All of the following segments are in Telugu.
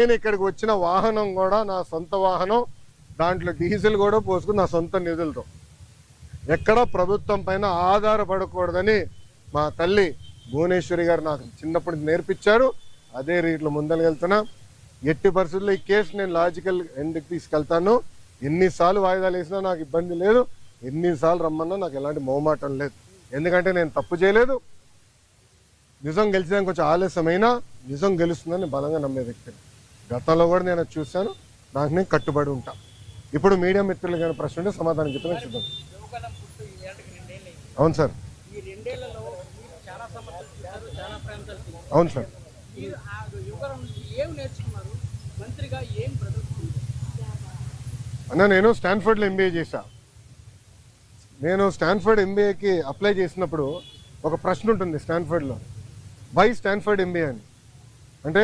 నేను ఇక్కడికి వచ్చిన వాహనం కూడా నా సొంత వాహనం, దాంట్లో డీజిల్ కూడా పోసుకుని నా సొంత నిధులతో, ఎక్కడ ప్రభుత్వం పైన ఆధారపడకూడదని మా తల్లి భువనేశ్వరి గారు నాకు చిన్నప్పటి నేర్పించారు. అదే రీతిలో ముందరకెళ్తున్నా. ఎట్టి పరిస్థితుల్లో ఈ కేసు నేను లాజికల్ ఎండ్కి తీసుకెళ్తాను. ఎన్నిసార్లు వాయిదాలు వేసినా నాకు ఇబ్బంది లేదు, ఎన్నిసార్లు రమ్మన్నా నాకు ఎలాంటి మొహమాటం లేదు. ఎందుకంటే నేను తప్పు చేయలేదు. నిజం గెలిచడానికి కొంచెం ఆలస్యమైనా నిజం గెలుస్తుందని బలంగా నమ్మే వ్యక్తిని. గతంలో కూడా నేను చూశాను, నాకు నేను కట్టుబడి ఉంటా. ఇప్పుడు మీడియా మిత్రులు కానీ ప్రశ్న ఉంటే సమాధానం చెప్పిన చూద్దాం. అవును సార్, అవును సార్. అన్న నేను స్టాన్ఫర్డ్లో ఎంబీఏ చేశా. నేను స్టాన్ఫర్డ్ ఎంబీఏకి అప్లై చేసినప్పుడు ఒక ప్రశ్న ఉంటుంది స్టాన్ఫర్డ్లో, వై స్టాన్ఫర్డ్ ఎంబీఏ అని. అంటే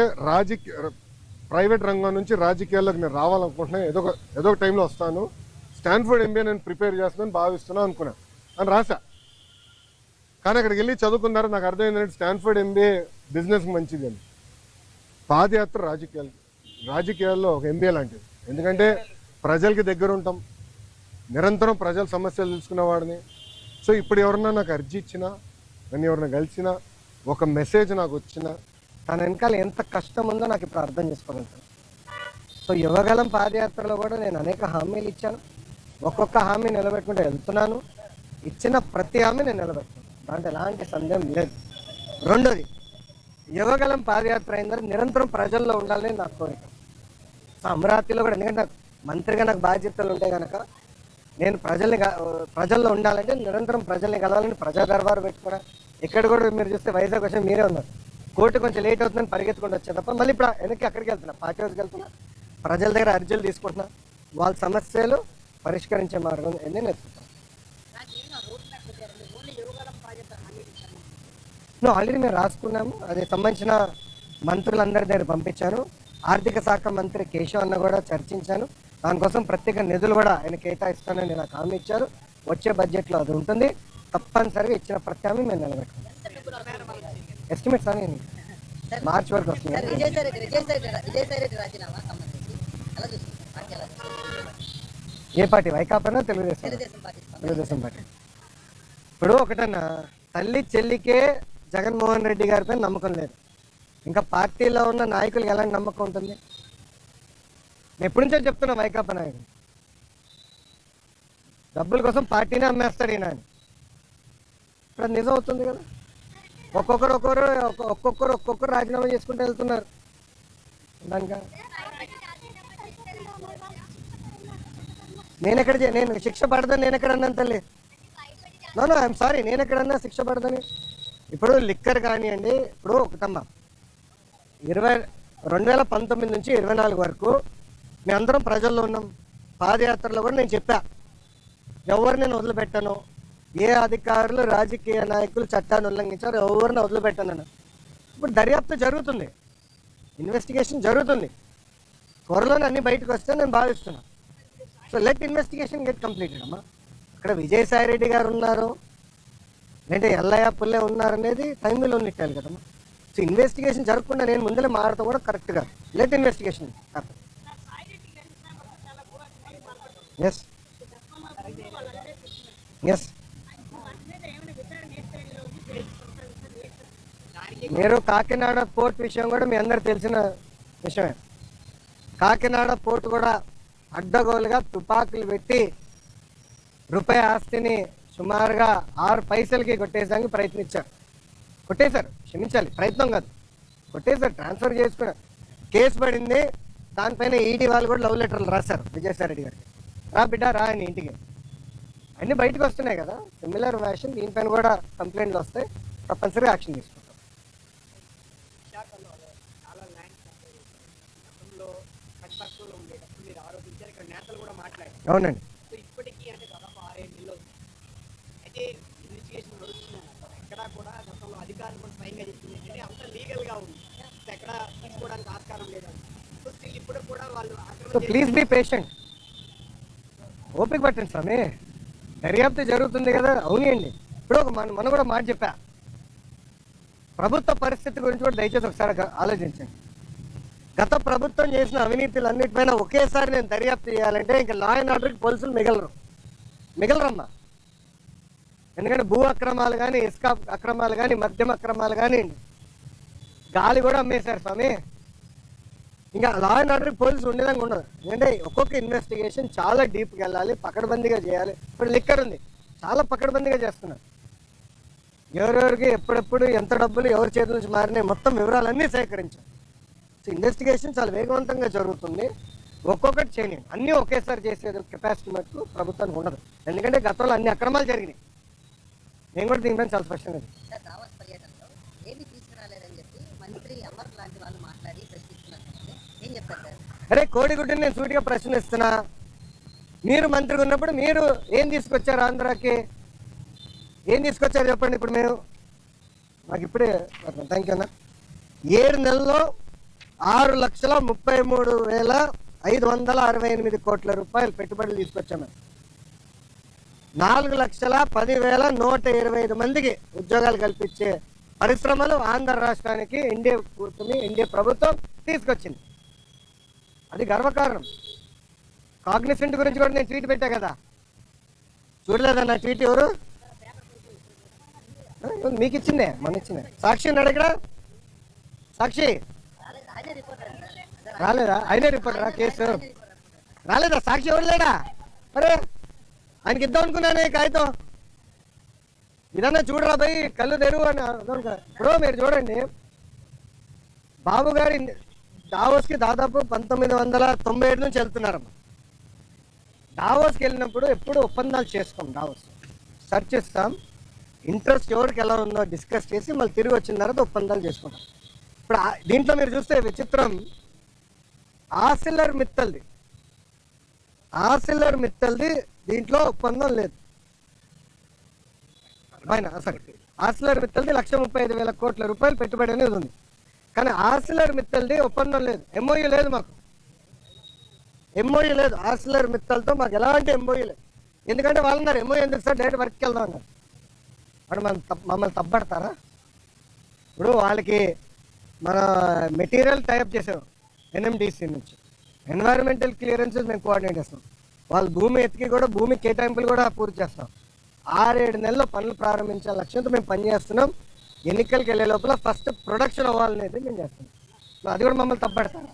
ప్రైవేట్ రంగం నుంచి రాజకీయాల్లోకి నేను రావాలనుకుంటున్నా, ఏదో ఒక టైంలో వస్తాను, స్టాన్ఫర్డ్ ఎంబీఏ నేను ప్రిపేర్ చేస్తున్నాను భావిస్తున్నా అనుకున్నా అని రాశా. కానీ అక్కడికి వెళ్ళి చదువుకున్నారు, నాకు అర్థమైందంటే స్టాన్ఫర్డ్ ఎంబీఏ బిజినెస్కి మంచిది అని. పాదయాత్ర రాజకీయాల్లో ఒక ఎంబీఏ లాంటిది. ఎందుకంటే ప్రజలకి దగ్గర ఉంటాం, నిరంతరం ప్రజల సమస్యలు తెలుసుకునేవాడిని. సో ఇప్పుడు ఎవరన్నా నాకు అర్జీ ఇచ్చినా, నన్ను ఎవరన్నా కలిసినా, ఒక మెసేజ్ నాకు వచ్చినా, తన వెనకాల ఎంత కష్టం ఉందో నాకు ఇప్పుడు అర్థం చేసుకోగలుగుతాను. సో యువగలం పాదయాత్రలో కూడా నేను అనేక హామీలు ఇచ్చాను. ఒక్కొక్క హామీ నిలబెట్టుకుంటూ వెళ్తున్నాను. ఇచ్చిన ప్రతి హామీ నేను నిలబెట్టుకున్నాను, దాంట్లో ఎలాంటి సందేహం లేదు. రెండోది, యువగలం పాదయాత్ర అయిందని నిరంతరం ప్రజల్లో ఉండాలని నా కోరిక. సో అమరావతిలో కూడా, ఎందుకంటే నాకు మంత్రిగా నాకు బాధ్యతలు ఉంటాయి కనుక నేను ప్రజల్లో ఉండాలంటే నిరంతరం ప్రజల్ని కలవాలని ప్రజా దర్బారు పెట్టుకున్నా. ఇక్కడ కూడా మీరు చూస్తే వైజాగ్ వచ్చి మీరే ఉన్నారు, కోర్టు కొంచెం లేట్ అవుతుందని పరిగెత్తుకుంటూ వచ్చే తప్ప మళ్ళీ ఇప్పుడు వెనక్కి అక్కడికి వెళ్తున్నా, పార్టీ హౌస్కి వెళ్తున్నా, ప్రజల దగ్గర అర్జీలు తీసుకుంటున్నా, వాళ్ళ సమస్యలు పరిష్కరించే మార్గం నేను ఎత్తుకున్నాను. ఆల్రెడీ మేము రాసుకున్నాము, అది సంబంధించిన మంత్రులందరి దగ్గర పంపించాను. ఆర్థిక శాఖ మంత్రి కేశవ్ అన్న కూడా చర్చించాను. దానికోసం ప్రత్యేక నిధులు కూడా ఆయన కేటాయిస్తానని నాకు హామీ ఇచ్చారు. వచ్చే బడ్జెట్లో అది ఉంటుంది. తప్పనిసరిగా ఇచ్చిన ప్రతి హామీ మేము నిలబెట్టుకున్నాం. ఎస్టిమేట్స్ అని మార్చి వరకు వస్తుంది. ఏ పార్టీ? వైకాపానా తెలుగుదేశం పార్టీ. ఇప్పుడు ఒకటన్నా, తల్లి చెల్లికే జగన్మోహన్ రెడ్డి గారిపై నమ్మకం లేదు, ఇంకా పార్టీలో ఉన్న నాయకులకు ఎలాంటి నమ్మకం ఉంటుంది? నేను ఎప్పటి నుంచో చెప్తున్నా, వైకాపా నాయకుడు డబ్బుల కోసం పార్టీనే అమ్మేస్తాడు ఈయన అని. ఇప్పుడు నిజం అవుతుంది కదా. ఒక్కొక్కరు రాజీనామా చేసుకుంటూ వెళ్తున్నారు. దానిక నేను శిక్ష పడదని నేను ఎక్కడన్నాను తల్లి? నో ఐఎమ్ సారీ, నేను ఎక్కడన్నా శిక్ష పడదని? ఇప్పుడు లిక్కర్ కానివ్వండి, ఇప్పుడు ఒకటమ్మా, 2019 నుంచి 24 వరకు మేము అందరం ప్రజల్లో ఉన్నాం. పాదయాత్రలో కూడా నేను చెప్పా, ఎవరు నేను వదిలిపెట్టాను, ఏ అధికారులు రాజకీయ నాయకులు చట్టాన్ని ఉల్లంఘించారు ఎవరిని వదిలిపెట్టాను. ఇప్పుడు దర్యాప్తు జరుగుతుంది, ఇన్వెస్టిగేషన్ జరుగుతుంది, త్వరలోనే అన్ని బయటకు వస్తే నేను భావిస్తున్నాను. So let investigation get completed అమ్మా. ఇక్కడ విజయసాయి రెడ్డి గారు ఉన్నారు, లేదంటే ఎల్లయ్య పుల్లే ఉన్నారనేది టైంలో ఉన్నట్టాలి కదమ్మా. సో ఇన్వెస్టిగేషన్ జరగకుండా నేను ముందరే మారడం కూడా కరెక్ట్ కాదు. Let investigation happen. Yes yes మీరు కాకినాడ పోర్ట్ విషయం కూడా మీ అందరు తెలిసిన విషయమే. కాకినాడ పోర్ట్ కూడా అడ్డగోలుగా తుపాకులు పెట్టి రూపాయి ఆస్తిని సుమారుగా 6 పైసలకి కొట్టేసానికి ప్రయత్నించారు. కొట్టేశారు, క్షమించాలి, ప్రయత్నం కాదు, కొట్టేశారు, ట్రాన్స్ఫర్ చేసుకున్నారు. కేసు పడింది, దానిపైన ఈడీ వాళ్ళు కూడా లవ్ లెటర్లు రాశారు విజయసాయి రెడ్డి గారికి. రా బిడ్డ రా అని ఇంటికి. అన్నీ బయటకు వస్తున్నాయి కదా, సిమిలర్ వ్యాషన్ దీనిపైన కూడా కంప్లైంట్లు వస్తాయి, తప్పనిసరిగా యాక్షన్ తీసుకుంటాం. అవునండి. సో ప్లీజ్ బీ పేషెంట్, ఓపిక పట్టండి స్వామి, దర్యాప్తు జరుగుతుంది కదా. అవునండి, ఇప్పుడు మనం కూడా మాట చెప్పా, ప్రభుత్వ పరిస్థితి గురించి కూడా దయచేసి ఒకసారి ఆలోచించండి. గత ప్రభుత్వం చేసిన అవినీతులన్నిటిపైన ఒకేసారి నేను దర్యాప్తు చేయాలంటే ఇంకా లా అండ్ ఆర్డర్కి పోలీసులు మిగలరమ్మా. ఎందుకంటే భూ అక్రమాలు కానీ, ఇసుక అక్రమాలు కానీ, మద్యం అక్రమాలు కానీ, గాలి కూడా అమ్మేశారు స్వామి. ఇంకా లా అండ్ ఆర్డర్కి పోలీసులు ఉండేదాకా ఉండదు. ఎందుకంటే ఒక్కొక్క ఇన్వెస్టిగేషన్ చాలా డీప్గా వెళ్ళాలి, పకడ్బందీగా చేయాలి. ఇప్పుడు లిక్కర్ ఉంది, చాలా పకడ్బందీగా చేస్తున్నారు. ఎవరెవరికి ఎప్పుడెప్పుడు ఎంత డబ్బులు ఎవరి చేతుల నుంచి మారినాయి మొత్తం వివరాలన్నీ సేకరించారు. సో ఇన్వెస్టిగేషన్ చాలా వేగవంతంగా జరుగుతుంది. ఒక్కొక్కటి చేయలేండి, అన్నీ ఒకేసారి చేసేది కెపాసిటీ మటుకు ప్రభుత్వానికి ఉండదు. ఎందుకంటే గతంలో అన్ని అక్రమాలు జరిగినాయి. నేను కూడా దీనిపైన చాలా స్పష్టంగా అరే కోడిగుడ్డుని నేను సూటిగా ప్రశ్నిస్తున్నా. మీరు మంత్రిగా ఉన్నప్పుడు మీరు ఏం తీసుకొచ్చారు ఆంధ్రాకి? ఏం తీసుకొచ్చారు చెప్పండి. ఇప్పుడు మేము మాకు ఇప్పుడే థ్యాంక్ యూ అన్న 7 నెలల్లో 6,33,568 కోట్ల రూపాయలు పెట్టుబడులు తీసుకొచ్చాము. 4,10,125 మందికి ఉద్యోగాలు కల్పించే పరిశ్రమలు ఆంధ్ర రాష్ట్రానికి ఎన్డీఏ ప్రభుత్వం తీసుకొచ్చింది. అది గర్వకారణం. కాగ్నిసెంట్ గురించి కూడా నేను ట్వీట్ పెట్టా కదా, చూడలేదన్న ట్వీట్? ఎవరు మీకు ఇచ్చిందే, మన ఇచ్చిందే. సాక్షి ఉన్నాడు ఇక్కడ, సాక్షి రాలేదా? ఆయనే రిపోర్టరా? కేసు రాలేదా? సాక్షి ఎవరు లేడా? అరే ఆయనకి ఇద్దాం అనుకున్నాను కాగితం. ఇదన్నా చూడరా భయ్, కళ్ళు తెరువు అని. ఇప్పుడు మీరు చూడండి, బాబు గారి దావోస్కి దాదాపు 1997 నుంచి వెళ్తున్నారమ్మా. దావోస్కి వెళ్ళినప్పుడు ఎప్పుడు ఒప్పందాలు చేసుకోం. దావోస్ సర్చ్ చేస్తాం, ఇంట్రెస్ట్ ఎవరికి ఎలా ఉందో డిస్కస్ చేసి మళ్ళీ తిరిగి వచ్చిన తర్వాత ఒప్పందాలు చేసుకుంటాం. ఇప్పుడు దీంట్లో మీరు చూస్తే విచిత్రం, ఆర్సిలర్ మిత్తల్ది దీంట్లో ఒప్పందం లేదు. సరే, ఆర్సిలర్ మిత్తల్ది 1,35,000 కోట్ల రూపాయలు పెట్టుబడి అనేది ఉంది. కానీ ఆర్సిలర్ మిత్తల్ది ఒప్పందం లేదు, ఎంఓయూ లేదు. మాకు ఎంఓయూ లేదు ఆర్సిలర్ మిత్తల్తో, మాకు ఎలాంటి ఎంఓయూ లేదు. ఎందుకంటే వాళ్ళు అన్నారు ఎంఓయూ ఎందుకు సార్, డైరెక్ట్ వర్క్కి వెళ్దాం అన్నారు. వాడు మమ్మల్ని తప్పడతారా? ఇప్పుడు వాళ్ళకి మన మెటీరియల్ టైప్ చేసాం ఎన్ఎండిసి నుంచి, ఎన్వైరన్మెంటల్ క్లియరెన్సెస్ మేము కోఆర్డినేట్ చేస్తాం. వాళ్ళు భూమి ఎత్తికి కూడా భూమి కేటాయింపులు కూడా పూర్తి చేస్తాం. 6-7 నెలల్లో పనులు ప్రారంభించే లక్ష్యంతో మేము పనిచేస్తున్నాం. ఎన్నికలకు వెళ్ళే లోపల ఫస్ట్ ప్రొడక్షన్ అవ్వాలనేది మేము చేస్తున్నాం. అది కూడా మమ్మల్ని తప్పడతారు.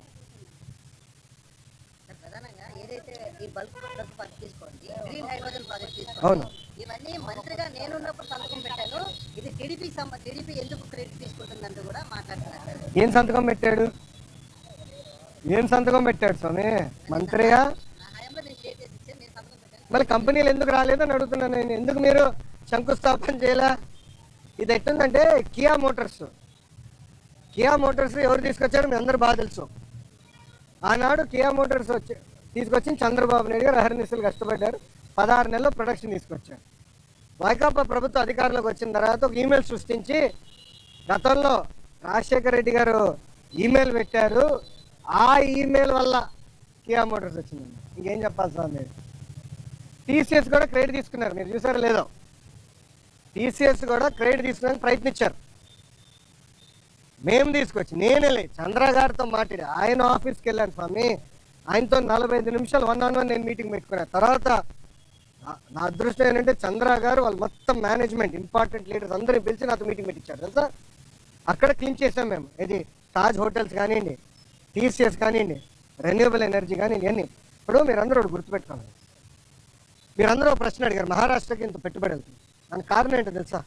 అవును, ఇవన్నీ మంత్రిగా నేనున్నప్పుడు సంతకం పెట్టాను. ఇది టీడీపీ ఎందుకు క్రెడిట్ తీసుకుంటుందంటూ కూడా మాట్లాడుతున్నారు. ఏం సంతకం పెట్టాడు స్వామి? మంత్రిగా మళ్ళీ కంపెనీలు ఎందుకు రాలేదని అడుగుతున్నాను నేను. ఎందుకు మీరు శంకుస్థాపన చేయలే? ఇది ఎట్టుందంటే కియా మోటార్స్ ఎవరు తీసుకొచ్చారో మీ అందరు బాగా తెలుసు. ఆనాడు కియా మోటార్స్ తీసుకొచ్చి చంద్రబాబు నాయుడు గారు అహర్నిశలు కష్టపడ్డారు. 16 నెలల్లో ప్రొడక్షన్ తీసుకొచ్చారు. వైకాపా ప్రభుత్వ అధికారంలోకి వచ్చిన తర్వాత ఒక ఈమెయిల్ సృష్టించి, గతంలో రాజశేఖర రెడ్డి గారు ఈమెయిల్ పెట్టారు, ఆ ఈమెయిల్ వల్ల కియా మోటార్స్ వచ్చిందండి. ఇంకేం చెప్పాల్సి ఉంది. టీసీఎస్ కూడా క్రెడిట్ తీసుకున్నారు, మీరు చూసారో లేదో. టీసీఎస్ కూడా క్రెడిట్ తీసుకోవడానికి ప్రయత్నించారు. మేము తీసుకొచ్చి నేనే చంద్ర గారితో మాట్లాడి ఆయన ఆఫీస్కి వెళ్ళాను స్వామి. ఆయనతో 45 నిమిషాలు 1-on-1 నేను మీటింగ్ పెట్టుకున్నాను. తర్వాత నా అదృష్టం ఏంటంటే చంద్ర గారు వాళ్ళు మొత్తం మేనేజ్మెంట్ ఇంపార్టెంట్ లీడర్స్ అందరినీ పిలిచి నాతో మీటింగ్ పెట్టించారు తెలుసా. అక్కడ క్లీన్ చేసాం మేము. ఇది తాజ్ హోటల్స్ కానివ్వండి, టీసీఎస్ కానివ్వండి, రెన్యూవబుల్ ఎనర్జీ కానివ్వండి అన్నీ. ఇప్పుడు మీరందరూ ఒకటి గుర్తుపెట్టుకోవాలి. మీరందరూ ఒక ప్రశ్న అడిగారు, మహారాష్ట్రకి ఇంత పెట్టుబడి వెళ్తుంది. దానికి కారణం ఏంటో తెలుసా?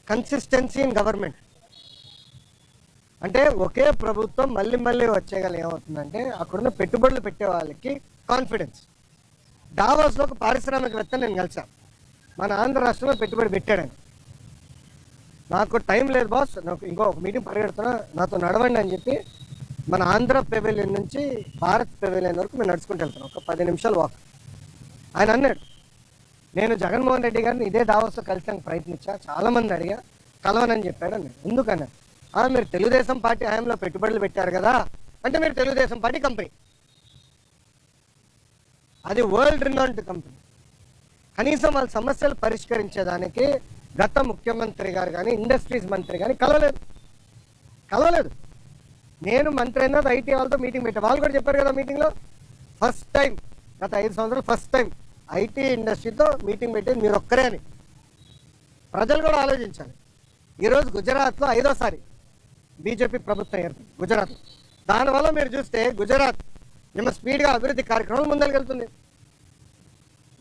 Consistency in government. అంటే ఒకే ప్రభుత్వం మళ్ళీ వచ్చేగల ఏమవుతుందంటే అక్కడున్న పెట్టుబడులు పెట్టే వాళ్ళకి కాన్ఫిడెన్స్. దావోస్లో ఒక పారిశ్రామికవేత్త నేను కలిసాను, మన ఆంధ్ర రాష్ట్రంలో పెట్టుబడి పెట్టాడని. నాకు టైం లేదు బాస్, నాకు ఇంకొక మీటింగ్ పరిగెడుతున్నా, నాతో నడవండి అని చెప్పి మన ఆంధ్ర పెవిలియన్ నుంచి భారత్ పెవిలియన్ వరకు మేము నడుచుకుంటూ వెళ్తున్నాం. ఒక 10 నిమిషాలు వాక్. ఆయన అన్నాడు, నేను జగన్మోహన్ రెడ్డి గారిని ఇదే దావోస్లో కలిసానికి ప్రయత్నించా, చాలామంది అడిగా, కలవనని చెప్పాడు అన్నాడు. ఎందుకన్నా? మీరు తెలుగుదేశం పార్టీ హయాంలో పెట్టుబడులు పెట్టారు కదా అంటే, మీరు తెలుగుదేశం పార్టీ కంపెనీ, అది వరల్డ్ రినౌండ్ కంపెనీ. కనీసం వాళ్ళ సమస్యలు పరిష్కరించేదానికి గత ముఖ్యమంత్రి గారు కానీ ఇండస్ట్రీస్ మంత్రి కానీ కలవలేదు. నేను మంత్రి అయినా ఐటీ వాళ్ళతో మీటింగ్ పెట్టాను. వాళ్ళు కూడా చెప్పారు కదా మీటింగ్లో, ఫస్ట్ టైం గత 5 సంవత్సరాలు ఫస్ట్ టైం ఐటీ ఇండస్ట్రీతో మీటింగ్ పెట్టేది మీరు ఒక్కరే అని. ప్రజలు కూడా ఆలోచించాలి. ఈరోజు గుజరాత్లో 5వ సారి బీజేపీ ప్రభుత్వం ఏర్పడింది గుజరాత్. దానివల్ల మీరు చూస్తే గుజరాత్ నిన్న స్పీడ్గా అభివృద్ధి కార్యక్రమాలు ముందరికెళ్తుంది.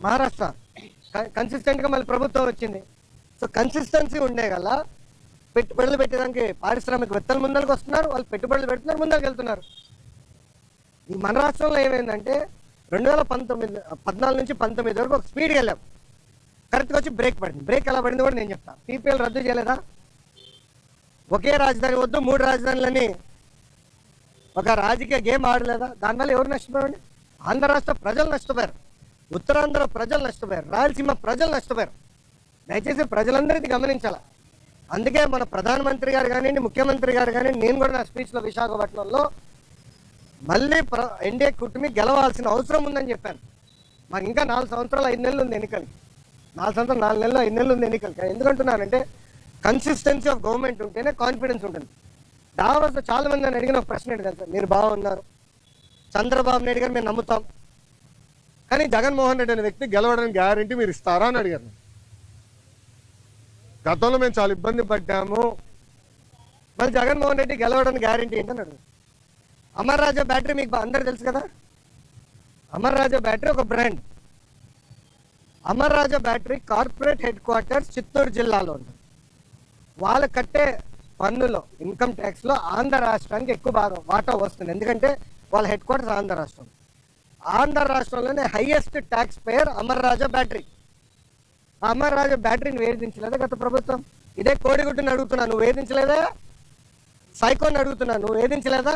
మహారాష్ట్ర కన్సిస్టెంట్గా మళ్ళీ ప్రభుత్వం వచ్చింది. సో కన్సిస్టెన్సీ ఉండే గల పెట్టుబడులు పెట్టడానికి పారిశ్రామికవేత్తలు ముందరికి వస్తున్నారు, వాళ్ళు పెట్టుబడులు పెడుతున్నారు, ముందరికి వెళ్తున్నారు. ఈ మన రాష్ట్రంలో ఏమైందంటే 2014 నుంచి 19 వరకు ఒక స్పీడ్గా వెళ్ళాం, కరెక్ట్గా వచ్చి బ్రేక్ పడింది. బ్రేక్ ఎలా పడింది కూడా నేను చెప్తాను. పీపీఎల్ రద్దు చేయలేదా? ఒకే రాజధాని వద్దు 3 రాజధానులని ఒక రాజకీయ గేమ్ ఆడలేదా? దానివల్ల ఎవరు నష్టపోయారండి? ఆంధ్ర రాష్ట్ర ప్రజలు నష్టపోయారు, ఉత్తరాంధ్ర ప్రజలు నష్టపోయారు, రాయలసీమ ప్రజలు నష్టపోయారు. దయచేసి ప్రజలందరికీ గమనించాలి. అందుకే మన ప్రధానమంత్రి గారు కానివ్వండి, ముఖ్యమంత్రి గారు కానివ్వండి, నేను కూడా నా స్పీచ్లో విశాఖపట్నంలో మళ్ళీ ఎన్డీఏ కూటమి గెలవాల్సిన అవసరం ఉందని చెప్పాను. మాకు ఇంకా 4 సంవత్సరాలు 5 నెలలు ఉంది ఎన్నికలకి. 4 సంవత్సరాలు 4 నెలలు 5 నెలలు ఉంది ఎన్నికలకి. ఎందుకంటున్నానంటే కన్సిస్టెన్సీ ఆఫ్ గవర్నమెంట్ ఉంటేనే కాన్ఫిడెన్స్ ఉంటుంది. దావాస్లో చాలా మంది నన్ను అడిగిన ఒక ప్రశ్న ఏంటి సార్, మీరు బాగున్నారు, చంద్రబాబు నాయుడు గారు మేము నమ్ముతాం, కానీ జగన్మోహన్ రెడ్డి అనే వ్యక్తి గెలవడానికి గ్యారంటీ మీరు ఇస్తారా అని అడిగారు. గతంలో మేము చాలా ఇబ్బంది పడ్డాము, మరి జగన్మోహన్ రెడ్డి గెలవడానికి గ్యారంటీ ఏంటని అడుగు. అమర్ రాజా బ్యాటరీ మీకు అందరు తెలుసు కదా. అమర్ రాజా బ్యాటరీ ఒక brand. Amar Raja battery corporate headquarters Chittoor జిల్లాలో ఉంది. వాళ్ళు కట్టే పన్నులో ఇన్కమ్ ట్యాక్స్లో ఆంధ్ర రాష్ట్రానికి ఎక్కువ భాగం వాటా వస్తుంది. ఎందుకంటే వాళ్ళ హెడ్ క్వార్టర్స్ ఆంధ్ర రాష్ట్రం. ఆంధ్ర రాష్ట్రంలోనే highest tax payer Amar Raja battery. Amar రాజా బ్యాటరీని వేధించలేదా గత ప్రభుత్వం? ఇదే కోడిగుడ్డుని అడుగుతున్నా, నువ్వు వేధించలేదా? సైకోని అడుగుతున్నా, నువ్వు వేధించలేదా?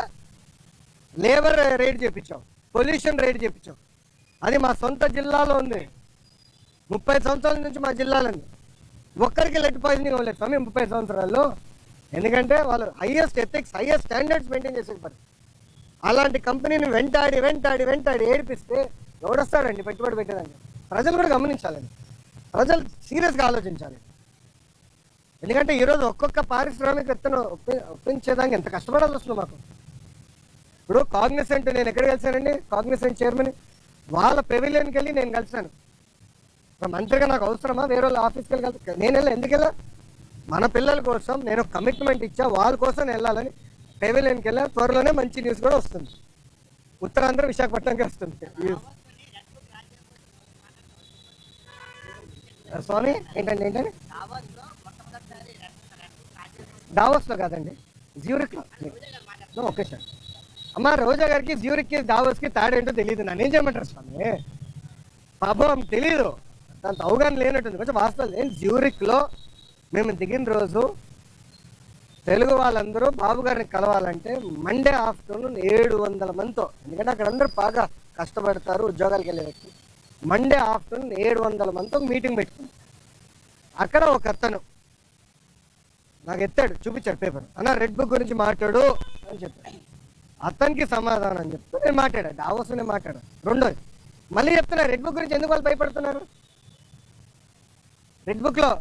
లేబర్ రేట్ చేయించావు, పొల్యూషన్ రేట్ చేయించావు. అది మా సొంత జిల్లాలో ఉంది. 30 సంవత్సరాల నుంచి మా జిల్లాలోని ఒక్కరికి లెడ్ పాయిజనింగ్ అవ్వలేదు స్వామి 30 సంవత్సరాల్లో. ఎందుకంటే వాళ్ళు highest ethics, highest standards maintain చేసే పని. అలాంటి కంపెనీని వెంటాడి వెంటాడి వెంటాడి ఏడిపిస్తే ఎవడొస్తాడండి పెట్టుబడి పెట్టేదాన్ని? ప్రజలు కూడా గమనించాలండి, ప్రజలు సీరియస్గా ఆలోచించాలి. ఎందుకంటే ఈరోజు ఒక్కొక్క పారిశ్రామికవేత్తను ఒప్పించేదానికి ఎంత కష్టపడాల్సి వస్తుంది మాకు. ఇప్పుడు కాగ్నిసెంట్ నేను ఎక్కడ కలిసానండి, కాగ్నిసెంట్ చైర్మన్ వాళ్ళ పెవిలియన్కి వెళ్ళి నేను కలిసాను. మంత్రిగా నాకు అవసరమా వేరే వాళ్ళ ఆఫీస్కి వెళ్ళి కలిసి? నేను వెళ్ళా, ఎందుకు వెళ్ళా? మన పిల్లల కోసం నేను కమిట్మెంట్ ఇచ్చా, వాళ్ళ కోసం వెళ్ళాలని పెవిలియన్కి వెళ్ళా. త్వరలోనే మంచి న్యూస్ కూడా వస్తుంది, ఉత్తరాంధ్ర విశాఖపట్నంకి వస్తుంది. స్వామి ఏంటండి ఏంటండి? దావోస్లో కాదండి, జ్యూరిక్లో. Okay sir. అమ్మ రోజా గారికి జ్యూరిక్కి దావోస్కి తేడా ఏంటో తెలియదు, నన్ను ఏం చేయమంటారు స్వామి? పాపం తెలీదు, దాంత అవగాహన లేనట్టుంది. కొంచెం వాస్తవం ఏంటి, జ్యూరిక్లో మేము దిగిన రోజు తెలుగు వాళ్ళందరూ బాబు గారిని కలవాలంటే మండే ఆఫ్టర్నూన్ 700 మందితో, ఎందుకంటే అక్కడ అందరూ బాగా కష్టపడతారు ఉద్యోగాలకు వెళ్ళే వ్యక్తి. మండే ఆఫ్టర్నూన్ 700 మందితో మీటింగ్ పెట్టుకుంది. అక్కడ ఒక అతను నాకు ఎత్తాడు, చూపించాడు పేపర్, అన్న రెడ్ బుక్ గురించి మాట్లాడు అని చెప్పాడు. అతనికి సమాధానం చెప్తూ నేను మాట్లాడా, డావోస్లోనే మాట్లాడా. రెండోది మళ్ళీ చెప్తున్నా, రెడ్ బుక్ గురించి ఎందుకు వాళ్ళు భయపడుతున్నారు? రెడ్ బుక్లో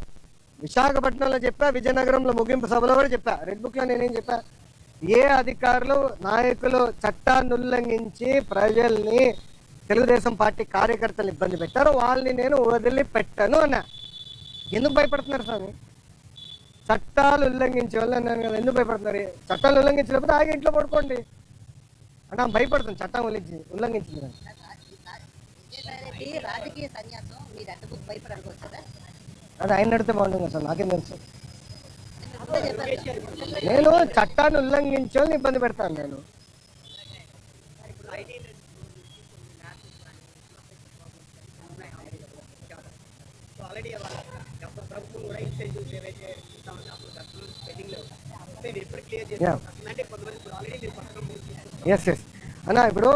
విశాఖపట్నంలో చెప్పా, విజయనగరంలో ముగింపు సభలో కూడా చెప్పా. రెడ్ బుక్లో నేనేం చెప్పా, ఏ అధికారులు నాయకులు చట్టాన్ని ఉల్లంఘించి ప్రజల్ని, తెలుగుదేశం పార్టీ కార్యకర్తలు ఇబ్బంది పెట్టారో వాళ్ళని నేను వదిలిపెట్టను అన్నా. ఎందుకు భయపడుతున్నారు స్వామి? చట్టాలు ఉల్లంఘించే వాళ్ళు అన్నాను కదా, ఎందుకు భయపడుతున్నారు? చట్టాలు ఉల్లంఘించినప్పుడు ఆగి ఇంట్లో పడుకోండి అంటే భయపడుతుంది, చట్టం ఉల్లంఘించింది. రాజకీయ సన్యాసం మీరు ఎంత భయపడవచ్చు కదా, అది ఆయన నడితే బాగుంటుంది కదా సార్, నాకేం తెలుసు. నేను చట్టాన్ని ఉల్లంఘించే వాళ్ళని ఇబ్బంది పెడతాను నేను. ఎస్ ఎస్ అన్న, ఇప్పుడు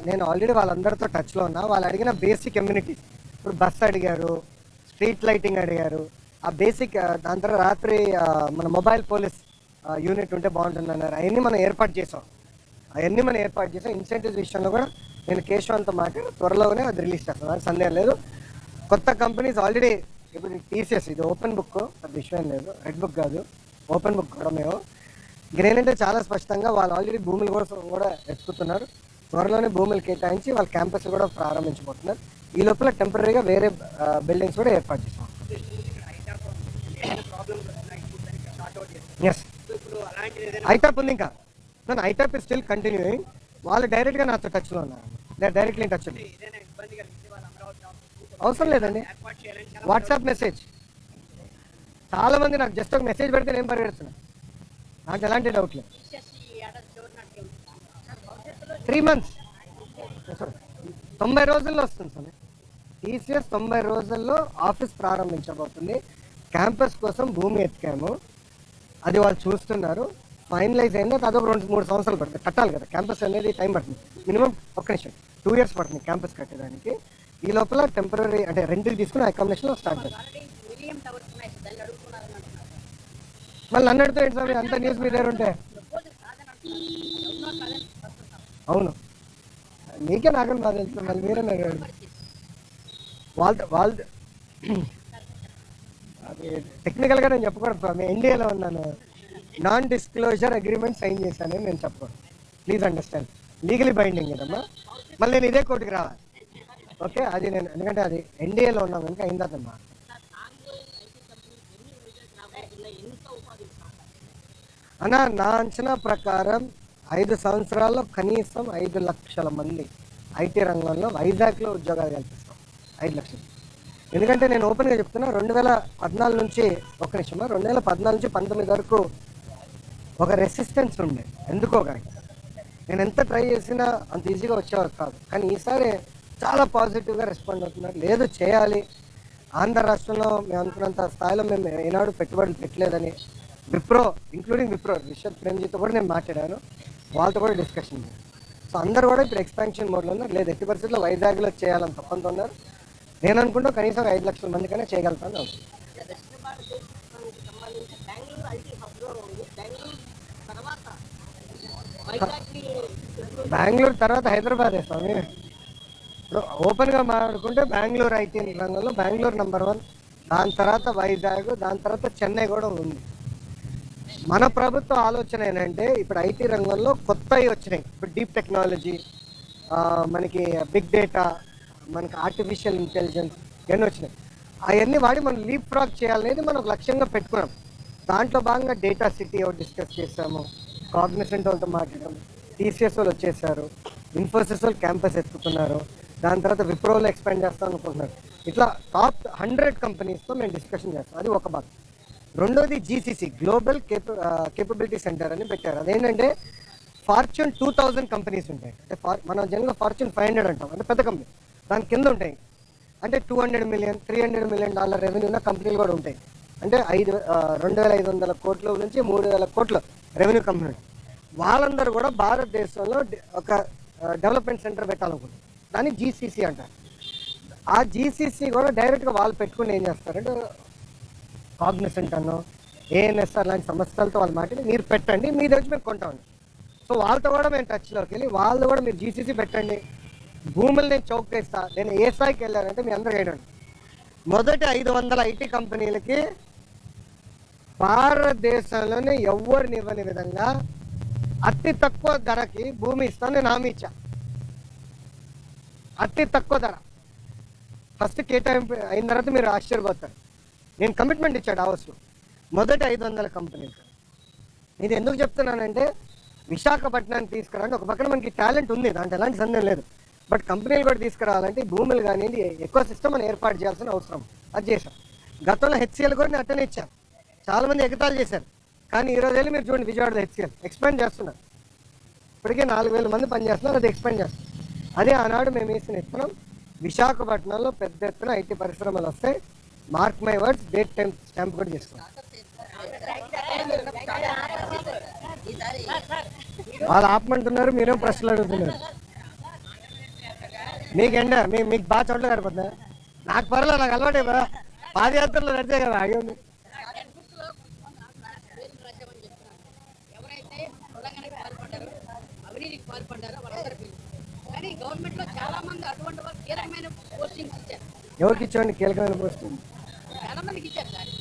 నేను ఆల్రెడీ వాళ్ళందరితో టచ్లో ఉన్నా. వాళ్ళు అడిగిన బేసిక్ కమ్యూనిటీస్, ఇప్పుడు బస్ అడిగారు, స్ట్రీట్ లైటింగ్ అడిగారు, ఆ బేసిక్. దాని తర్వాత రాత్రి మన మొబైల్ పోలీస్ యూనిట్ ఉంటే బాగుంటుంది అన్నారు. అవన్నీ మనం ఏర్పాటు చేసాం. ఇన్సెంటివ్స్ విషయంలో కూడా నేను కేశవంతో మాట్లాడి త్వరలోనే అది రిలీజ్ చేస్తాను, అది సందేహం లేదు. కొత్త కంపెనీస్ ఆల్రెడీ ఇప్పుడు టీసీఎస్, ఇది ఓపెన్ బుక్, అది విషయం లేదు, రెడ్ బుక్ కాదు, ఓపెన్ బుక్ కూడా మేము గ్రెయిన్ అంటే చాలా స్పష్టంగా వాళ్ళు ఆల్రెడీ భూముల కోసం కూడా ఎత్తుకుతున్నారు. త్వరలోనే భూములు కేటాయించి వాళ్ళ క్యాంపస్ కూడా ప్రారంభించబోతున్నారు. ఈ లోపల టెంపరీగా వేరే బిల్డింగ్స్ కూడా ఏర్పాటు చేస్తాం. ఎస్, ఐటాప్ ఉంది ఇంకా. నన్ను ఐటాప్ ఇస్ స్టిల్ కంటిన్యూయింగ్. వాళ్ళు డైరెక్ట్గా నాతో టచ్లో ఉన్నారు. డైరెక్ట్లీ టచ్ ఉంది. అవసరం లేదండి, వాట్సాప్ మెసేజ్. చాలా మంది నాకు జస్ట్ ఒక మెసేజ్ పెడితే నేను పరిగెడుతున్నా. నాకు ఎలాంటి డౌట్ లేదు. 3 months 90 రోజుల్లో వస్తుంది సార్. టీసీఎస్ 90 రోజుల్లో ఆఫీస్ ప్రారంభించబోతుంది. క్యాంపస్ కోసం భూమి ఎత్తికాము, అది వాళ్ళు చూస్తున్నారు. ఫైనలైజ్ అయిన తర్వాత అదొక 2-3 సంవత్సరాలు పడుతుంది. కట్టాలి కదా, క్యాంపస్ అనేది టైం పడుతుంది. మినిమం 2 years పడుతుంది క్యాంపస్ కట్టడానికి. ఈ లోపల టెంపరీ అంటే రెంట్కి తీసుకుని అకామిడేషన్ స్టార్ట్ చేస్తాం. మళ్ళీ అన్నడితో ఏంటి సార్ అంత న్యూస్ మీ దగ్గర ఉంటే? అవును, నీకే నాకని బాగా తెలుసు. మళ్ళీ మీరే వాళ్ళ అది టెక్నికల్గా నేను చెప్పకూడదు స్వామి. ఎన్డీఏలో ఉన్నాను, నాన్ డిస్క్లోజర్ అగ్రిమెంట్ సైన్ చేశాను నేను చెప్పకూడదు. ప్లీజ్ అండర్స్టాండ్, లీగలీ బైండింగ్ కదమ్మా. మళ్ళీ నేను ఇదే కోర్టుకి రావాలి. ఓకే, అది నేను ఎందుకంటే అది ఎన్డీఏలో ఉన్నాం కనుక అయిందమ్మా. అన్న, నా అంచనా ప్రకారం 5 సంవత్సరాల్లో కనీసం 5 లక్షల మంది ఐటీ రంగంలో వైజాగ్లో ఉద్యోగాలు కల్పిస్తాం. 5 లక్షలు. ఎందుకంటే నేను ఓపెన్గా చెప్తున్నా, 2014 నుంచి 2014 నుంచి 19 వరకు ఒక రెసిస్టెన్స్ ఉండే. ఎందుకో కానీ నేను ఎంత ట్రై చేసినా అంత ఈజీగా వచ్చేవారు కాదు. కానీ ఈసారి చాలా పాజిటివ్గా రెస్పాండ్ అవుతున్నారు. లేదు చేయాలి, ఆంధ్ర రాష్ట్రంలో మేము అనుకున్నంత స్థాయిలో మేము ఏనాడు పెట్టుబడులు పెట్టలేదని విప్రో, ఇంక్లూడింగ్ విప్రో, రిషబ్ ప్రేమ్జీతో కూడా నేను మాట్లాడాను. వాళ్ళతో కూడా డిస్కషన్ చేశాను. సో అందరు కూడా ఇప్పుడు ఎక్స్పాన్షన్ మోడ్లో ఉన్నారు. లేదు ఎట్టి పరిస్థితుల్లో వైజాగ్లో చేయాలని తప్పంత ఉన్నారు. నేను అనుకుంటూ కనీసం 5 లక్షల మందికైనా చేయగలుగుతాను అవుతుంది. బెంగళూరు తర్వాత హైదరాబాదే స్వామి. ఇప్పుడు ఓపెన్గా మాట్లాడుకుంటే బెంగళూరు ఐటీ రంగంలో బెంగళూరు నెంబర్ 1, దాని తర్వాత వైజాగ్, దాని తర్వాత చెన్నై కూడా ఉంది. మన ప్రభుత్వ ఆలోచన ఏంటంటే ఇప్పుడు ఐటీ రంగంలో కొత్తవి వచ్చినాయి. ఇప్పుడు డీప్ టెక్నాలజీ, మనకి బిగ్ డేటా, మనకి ఆర్టిఫిషియల్ ఇంటెలిజెన్స్ ఇవన్నీ వచ్చినాయి. అవన్నీ వాడి మనం లీప్ ఫ్రాగ్ చేయాలనేది మనం ఒక లక్ష్యంగా పెట్టుకున్నాం. దాంట్లో భాగంగా డేటా సిటీ ఒకటి డిస్కస్ చేసాము, కాగ్నిసెంట్ వాళ్ళతో మాట్లాడాము, టీసీఎస్ వాళ్ళు వచ్చేసారు, ఇన్ఫోసిస్ వాళ్ళు క్యాంపస్ ఎత్తుకుతున్నారు, దాని తర్వాత విప్రోలో ఎక్స్పాండ్ చేస్తాం అనుకుంటున్నారు. ఇట్లా టాప్ 100 కంపెనీస్తో మేము డిస్కషన్ చేస్తాం. అది ఒక భాగం. రెండోది జీసీసీ, గ్లోబల్ కేపబిలిటీ సెంటర్ అని పెట్టారు. అదేంటంటే ఫార్చ్యూన్ 2000 కంపెనీస్ ఉంటాయి. అంటే మనం జనరల్గా ఫార్చ్యూన్ 500 అంటాం, అంటే పెద్ద కంపెనీ. దాని కింద ఉంటాయి అంటే $200 million, $300 million రెవెన్యూ ఉన్న కంపెనీలు కూడా ఉంటాయి. అంటే 2,500 కోట్ల నుంచి 3,000 కోట్ల రెవెన్యూ కంపెనీ. వాళ్ళందరూ కూడా భారతదేశంలో ఒక డెవలప్మెంట్ సెంటర్ పెట్టాలనుకుంటారు. దాన్ని జీసీసీ అంటారు. ఆ జీసీసీ కూడా డైరెక్ట్గా వాళ్ళు పెట్టుకుని ఏం చేస్తారంటే కాగ్నిసెంట్ అన్నో ఏఎన్ఎస్ఆర్ లాంటి సంస్థలతో వాళ్ళు మాట్లాడి మీరు పెట్టండి, మీ దగ్గర మేము కొంటామండి. సో వాళ్ళతో కూడా మేము టచ్లోకి వెళ్ళి వాళ్ళు కూడా మీరు జీసీసీ పెట్టండి, భూములు నేను చౌక్ ఇస్తా. నేను ఏ స్థాయికి వెళ్ళానంటే మీ అందరూ వేయడండి, మొదటి 500 ఐటీ కంపెనీలకి భారతదేశంలోనే ఎవరిని ఇవ్వని విధంగా అతి తక్కువ ధరకి భూమి ఇస్తాను నేను హామీ ఇచ్చా. అతి తక్కువ ధర ఫస్ట్ కేటాయింపు అయిన తర్వాత మీరు ఆశ్చర్యపోతారు. నేను కమిట్మెంట్ ఇచ్చాడు డావోస్లో మొదటి 500 కంపెనీలు. ఇది ఎందుకు చెప్తున్నానంటే విశాఖపట్నాన్ని తీసుకురావాలంటే ఒక పక్కన మనకి టాలెంట్ ఉంది, దాంట్లో ఎలాంటి సందేహం లేదు. బట్ కంపెనీలు కూడా తీసుకురావాలంటే భూములు కానీ ఎక్కువ సిస్టమ్ అని ఏర్పాటు చేయాల్సిన అవసరం. అది చేశాం. గతంలో హెచ్సిఎల్ కూడా నేను అట్టనే ఇచ్చాను. చాలామంది ఎగతాలు చేశారు. కానీ ఈరోజు వెళ్ళి మీరు చూడండి, విజయవాడలో హెచ్సిఎల్ ఎక్స్పాండ్ చేస్తున్నారు. ఇప్పటికే 4,000 మంది పనిచేస్తున్నారు, అది ఎక్స్పాండ్ చేస్తున్నారు. అదే ఆనాడు మేము వేసిన ఇస్తున్నాం. విశాఖపట్నంలో పెద్ద ఎత్తున ఐటీ పరిశ్రమలు వస్తాయి. Mark my words, date time stamp కూడా చేసుకోండి. వాళ్ళు ఆపమంటున్నారు, మీరేం ప్రశ్నలు అడుగుతున్నారు. మీకెండ మీకు బాగా చోట్ల సరిపోతుందా? నాకు పర్లేదు, నాకు అలవాటే కదా, పాదయాత్రలో నడిచే కదా ఆగి ఉంది. ఎవరికి ఇచ్చామండి కీలకమైన పోస్టింగ్?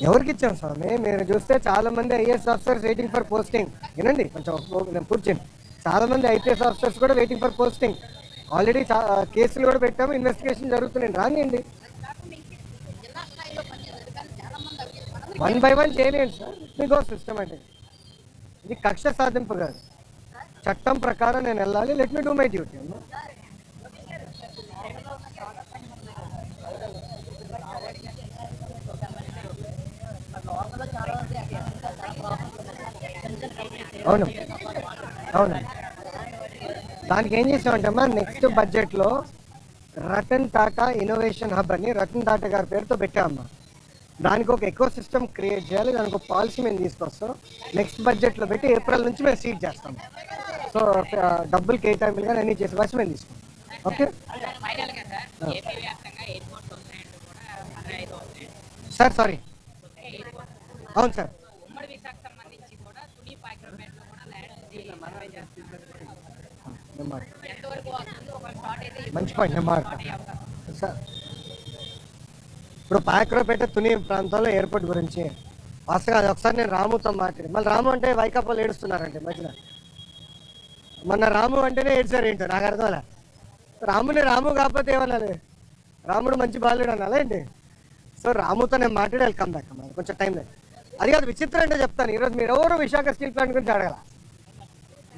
ఎవరికి ఇచ్చాం స్వామి? మీరు చూస్తే చాలా మంది IAS officers waiting for posting. వినండి కొంచెం, నేను కూర్చోండి. చాలా మంది ఐపీఎస్ ఆఫీసర్స్ కూడా వెయిటింగ్ ఫర్ పోస్టింగ్. ఆల్రెడీ కేసులు కూడా పెట్టాము, ఇన్వెస్టిగేషన్ జరుగుతున్నాయి. రానియండి, 1 by 1 చేయలేండి సార్. మీకు సిస్టమేటిక్. ఇది కక్ష సాధింపు కాదు, చట్టం ప్రకారం నేను వెళ్ళాలి. Let me do my duty. అవును అవును, దానికి ఏం చేసామంటమ్మా, నెక్స్ట్ బడ్జెట్లో రతన్ టాటా ఇన్నోవేషన్ హబ్ అని రతన్ టాటా గారి పేరుతో పెట్టామమ్మా. దానికి ఒక ఎకో సిస్టమ్ క్రియేట్ చేయాలి, దానికి ఒక పాలసీ మేము తీసుకొస్తాం. నెక్స్ట్ బడ్జెట్లో పెట్టి ఏప్రిల్ నుంచి మేము సీట్ చేస్తాం. సో డబ్బులు కేటాయింపులు కానీ అన్నీ చేసి వచ్చి మేము తీసుకుంటాం. Okay sir, sorry. అవును సార్, మంచి పాయింట్. నేను మాట్లాడతాను సార్. ఇప్పుడు పాయకరావుపేట తుని ప్రాంతంలో ఎయిర్పోర్ట్ గురించి అసలు అది ఒకసారి నేను రాముతో మాట్లాడి, మళ్ళీ రాము అంటే వైకాపాలు ఏడుస్తున్నారంటే మధ్యన. మొన్న రాము అంటేనే ఏడ్చారు ఏంటో నాకు అర్థం. రాముని రాము కాకపోతే ఏమన్నాలి, రాముడు మంచి బాలుడు అనాలా ఏంటి? సో రాముతో నేను మాట్లాడి వెల్కమ్ బ్యాక్ అమ్మా, కొంచెం టైం లేదు. అది కాదు, విచిత్రం అంటే చెప్తాను. ఈరోజు మీరు ఎవరు విశాఖ స్టీల్ ప్లాంట్ గురించి అడగల.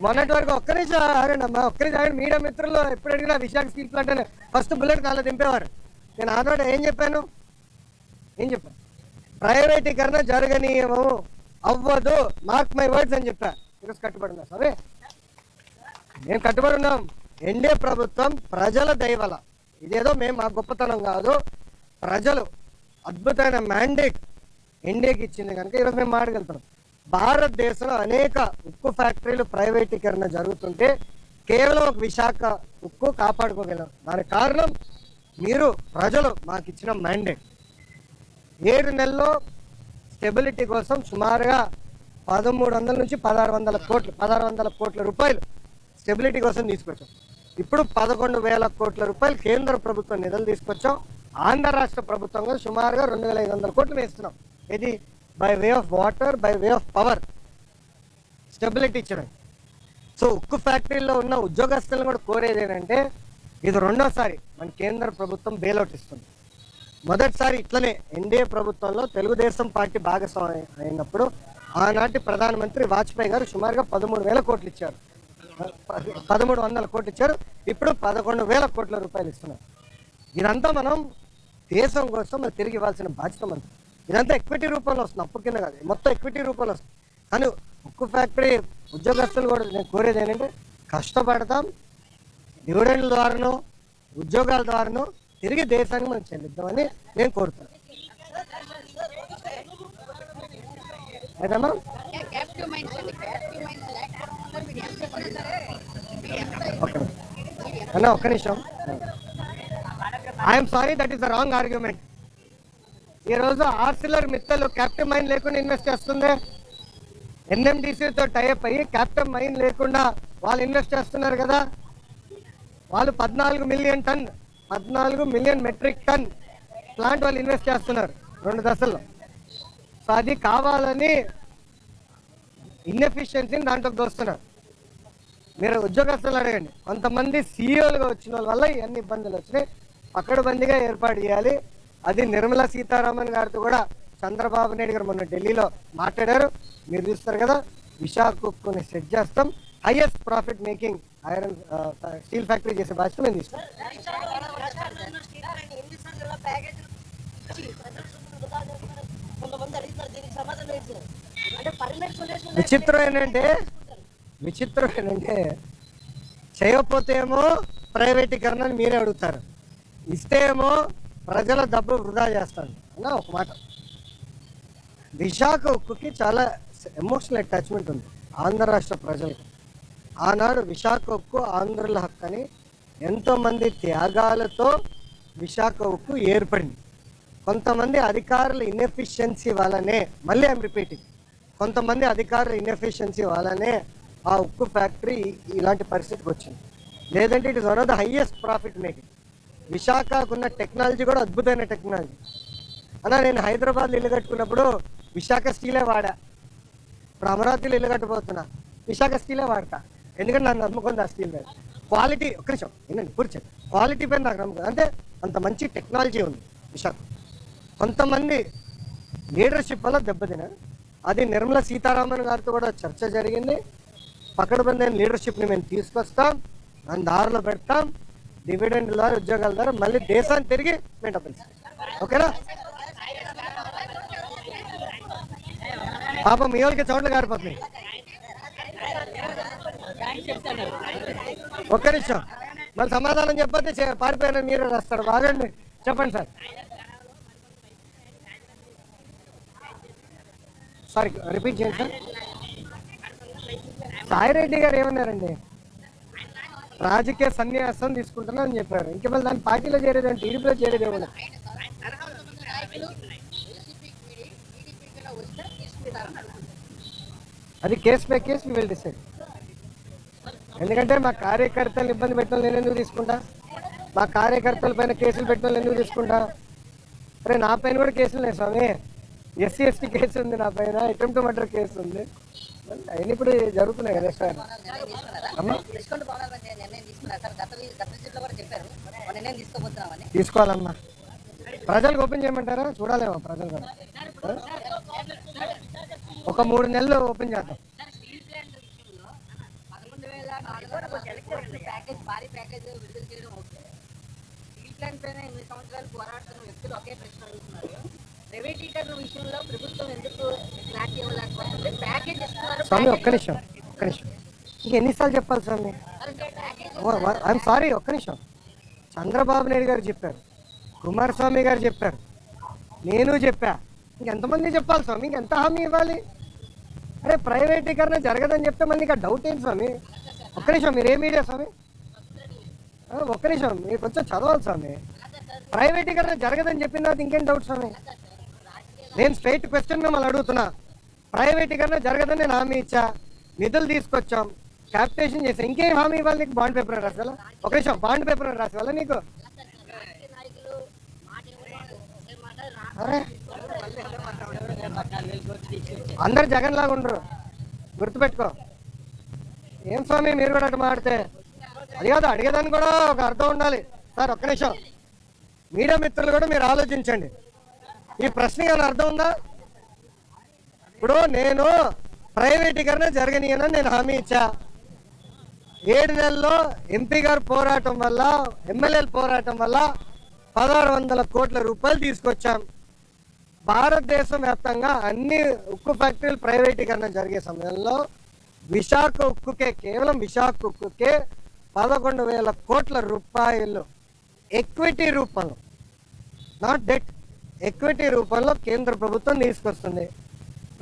మొన్నటి వరకు ఒక్క నిమిషం ఆగండి అమ్మా, ఒక్క నిమిషం ఆగండి. మీడియా మిత్రులు ఎప్పుడు అడిగినా విశాఖ స్టీల్ ప్లాంట్ అని ఫస్ట్ బుల్లెట్ కాళ్ళ దింపేవారు. నేను ఆనాడు ఏం చెప్పాను? ప్రైవేటీకరణ జరగనీయము, అవ్వదు, మార్క్ మై వర్డ్స్ అని చెప్పా. ఈరోజు కట్టుబడి ఉన్నా సరే, మేము కట్టుబడి ఉన్నాం. ఎన్డీఏ ప్రభుత్వం ప్రజల దయవల, ఇదేదో మేము మా గొప్పతనం కాదు, ప్రజలు అద్భుతమైన మ్యాండేట్ ఎన్డీఏకి ఇచ్చింది కనుక ఈరోజు మేము మాట్లాడగలుగుతున్నాం. భారతదేశంలో అనేక ఉక్కు ఫ్యాక్టరీలు ప్రైవేటీకరణ జరుగుతుంటే కేవలం ఒక విశాఖ ఉక్కు కాపాడుకోగలం. దానికి కారణం మీరు ప్రజలు మాకు ఇచ్చిన మ్యాండేట్. 7 నెలల్లో స్టెబిలిటీ కోసం సుమారుగా 1300 నుంచి 1600 కోట్ల రూపాయలు స్టెబిలిటీ కోసం తీసుకొచ్చాం. ఇప్పుడు 11,000 కోట్ల రూపాయలు కేంద్ర ప్రభుత్వం నిధులు తీసుకొచ్చాం. ఆంధ్ర రాష్ట్ర ప్రభుత్వంగా సుమారుగా 2,500 కోట్లు వేస్తున్నాం. ఇది by way of water, by way of power stability ఇచ్చడం. సో ఉక్కు ఫ్యాక్టరీలో ఉన్న ఉద్యోగస్తులను కూడా కోరేది ఏంటంటే, ఇది రెండోసారి మన కేంద్ర ప్రభుత్వం బెయిలౌట్ ఇస్తుంది. మొదటిసారి ఇట్లనే ఎన్డీఏ ప్రభుత్వంలో తెలుగుదేశం పార్టీ భాగస్వామి అయినప్పుడు ఆనాటి ప్రధానమంత్రి వాజ్పేయి గారు సుమారుగా 13,000 కోట్లు ఇచ్చారు, 1,300 కోట్లు ఇచ్చారు. ఇప్పుడు 11,000 కోట్ల రూపాయలు ఇస్తున్నారు. ఇదంతా మనం దేశం కోసం మనం తిరిగి ఇవ్వాల్సిన బాధ్యత మనది. ఇదంతా ఎక్విటీ రూపంలో వస్తుంది, అప్పు కింద కాదు, మొత్తం ఎక్విటీ రూపంలో వస్తుంది. కానీ ఉక్కు ఫ్యాక్టరీ ఉద్యోగస్తులు కూడా నేను కోరేది ఏంటంటే, కష్టపడతాం, డివిడెండ్ల ద్వారానో ఉద్యోగాల ద్వారానో తిరిగి దేశానికి మనం చెల్లిద్దామని నేను కోరుతాను. అన్న ఒక్క నిమిషం, I'm sorry, that is the wrong argument. ఈరోజు ఆర్సిలర్ మిత్తల్ క్యాప్టివ్ మైన్ లేకుండా ఇన్వెస్ట్ చేస్తుంది. ఎన్ఎండిసితో టైప్ అయ్యి క్యాప్టివ్ మైన్ లేకుండా వాళ్ళు ఇన్వెస్ట్ చేస్తున్నారు కదా. వాళ్ళు 14 మిలియన్ మెట్రిక్ టన్ ప్లాంట్ వాళ్ళు ఇన్వెస్ట్ చేస్తున్నారు 2 దశల్లో. సో అది కావాలని ఇన్ఎఫిషియన్సీని దాంట్లోకి దోస్తున్నారు. మీరు ఉద్యోగస్తులు అడగండి, కొంతమంది సీఈఓలుగా వచ్చిన వల్ల ఇవన్నీ ఇబ్బందులు వచ్చినాయి. పకడ్బందీగా ఏర్పాటు చేయాలి. అది నిర్మలా సీతారామన్ గారితో కూడా చంద్రబాబు నాయుడు గారు మొన్న ఢిల్లీలో మాట్లాడారు. మీరు చూస్తారు కదా, విశాఖ ఉక్కుని సెట్ చేస్తాం, highest profit making iron steel factory చేసే బాధ్యత మేము తీసుకుంటాం. విచిత్రం ఏంటంటే చేయకపోతే ఏమో ప్రైవేటీకరణ అని మీరే అడుగుతారు, ఇస్తే ఏమో ప్రజల డబ్బు వృధా చేస్తాను అన్న ఒక మాట. విశాఖ ఉక్కుకి చాలా ఎమోషనల్ అటాచ్మెంట్ ఉంది ఆంధ్ర రాష్ట్ర ప్రజలకు. ఆనాడు విశాఖ ఉక్కు ఆంధ్రుల హక్కు అని ఎంతోమంది త్యాగాలతో విశాఖ ఉక్కు ఏర్పడింది. కొంతమంది అధికారుల ఇన్ఎఫిషియన్సీ వల్లనే, మళ్ళీ ఐఎమ్ రిపీటింగ్, కొంతమంది అధికారుల ఇన్ఎఫిషియన్సీ వల్లనే ఆ ఉక్కు ఫ్యాక్టరీ ఇలాంటి పరిస్థితికి వచ్చింది. లేదంటే it is one of the highest profit making. విశాఖకున్న టెక్నాలజీ కూడా అద్భుతమైన టెక్నాలజీ. అన్నా నేను హైదరాబాద్లో ఇల్లు కట్టుకున్నప్పుడు విశాఖ స్టీలే వాడా, ఇప్పుడు అమరావతిలో ఇల్లు కట్టబోతున్నా విశాఖ స్టీలే వాడతా, ఎందుకంటే నన్ను నమ్ముకుంది ఆ స్టీల్ మీద. క్వాలిటీ ఒక్క నిమిషం ఏంటండి కూర్చోండి, క్వాలిటీ పైన నాకు నమ్మకం, అంటే అంత మంచి టెక్నాలజీ ఉంది విశాఖ. కొంతమంది లీడర్షిప్ వల్ల దెబ్బతిన, అది నిర్మలా సీతారామన్ గారితో కూడా చర్చ జరిగింది. పకడ్బందైన లీడర్షిప్ని మేము తీసుకొస్తాం, దాని దారిలో పెడతాం, డివిడెండ్ ద్వారా ఉద్యోగాల ద్వారా మళ్ళీ దేశాన్ని తిరిగి మేము డబ్బులు ఇస్తాం. ఓకేనా? పాపం మీ వాళ్ళకి చోట్ల గారిపోతుంది. ఒక్క నిమిషం, మళ్ళీ సమాధానం చెప్పొద్దు, పారిపోయిన మీరే రాస్తారు. బాగండి, చెప్పండి సార్. సారీ రిపీట్ చేయండి సార్. సాయిరెడ్డి గారు ఏమన్నారండి? రాజకీయ సన్యాసం తీసుకుంటున్నా అని చెప్పారు. ఇంక మళ్ళీ దాని పార్టీలో చేరేదంటే టీడీపీలో చేరేది ఏమన్నా? అది case by case we will decide. ఎందుకంటే మా కార్యకర్తలు ఇబ్బంది పెట్టడం నేను ఎందుకు తీసుకుంటా? మా కార్యకర్తల పైన కేసులు పెట్టడం ఎందుకు తీసుకుంటా? అరే నా పైన కూడా కేసులు ఉన్నాయి స్వామి, ఎస్సీ ఎస్టీ కేసు ఉంది నా పైన, అటెంప్ట్ మర్డర్ కేసు ఉంది, అయినా ఇప్పుడు జరుగుతున్నాయి కదా సార్. తీసుకోవాలమ్మా, ప్రజలకు ఓపెన్ చేయమంటారా? చూడాలేమో ప్రజలు కూడా. ఒక 3 నెలలు ఓపెన్ చేద్దాం. స్వామి ఒక్క నిమిషం, ఒక్క నిమిషం, ఇంక ఎన్నిసార్లు చెప్పాలి స్వామి? ఐఎమ్ సారీ, ఒక్క నిమిషం. చంద్రబాబు నాయుడు గారు చెప్పారు, కుమారస్వామి గారు చెప్పారు, నేను చెప్పా, ఇంకెంతమంది చెప్పాలి స్వామి? ఇంకెంత హామీ ఇవ్వాలి? అరే ప్రైవేటీకరణ జరగదని చెప్తే మళ్ళీ ఇంకా డౌట్ ఏంటి స్వామి? ఒక్క నిమిషం, మీరు ఏ మీడియా స్వామి? ఒక్క నిమిషం, మీరు కొంచెం చదవాలి స్వామి. ప్రైవేటీకరణ జరగదని చెప్పిన తర్వాత ఇంకేం డౌట్ స్వామి? నేను స్ట్రైట్ క్వశ్చన్ మిమ్మల్ని అడుగుతున్నా. ప్రైవేటీకరణ జరగదని నేను హామీ ఇచ్చా, నిధులు తీసుకొచ్చాం, క్యాపిటేషన్ చేసా, ఇంకేం హామీ ఇవ్వాలి నీకు? బాండ్ పేపర్ రాసేవాళ్ళ? ఒక నిమిషం, బాండ్ పేపర్ రాసేవాళ్ళ నీకు? అరే అందరు జగన్ లాగా ఉండరు, గుర్తుపెట్టుకో. ఏం స్వామి మీరు కూడా అటు మాడితే? అది కాదు, అడిగేదాన్ని కూడా ఒక అర్థం ఉండాలి సార్. ఒక్క నిమిషం, మీడియా మిత్రులు కూడా మీరు ఆలోచించండి, ఈ ప్రశ్న ఏమైనా అర్థం ఉందా? ఇప్పుడు నేను ప్రైవేటీకరణ జరగనీయనని నేను హామీ ఇచ్చా, 7 నెలల్లో ఎంపీ గారు పోరాటం వల్ల, ఎమ్మెల్యేల పోరాటం వల్ల 1600 కోట్ల రూపాయలు తీసుకొచ్చాం. భారతదేశం వ్యాప్తంగా అన్ని ఉక్కు ఫ్యాక్టరీలు ప్రైవేటీకరణ జరిగే సమయంలో విశాఖ ఉక్కుకే, కేవలం విశాఖ ఉక్కుకే 11,000 కోట్ల రూపాయలు ఎక్విటీ రూపంలో, నాట్ డెట్, ఎక్విటీ రూపంలో కేంద్ర ప్రభుత్వం తీసుకొస్తుంది.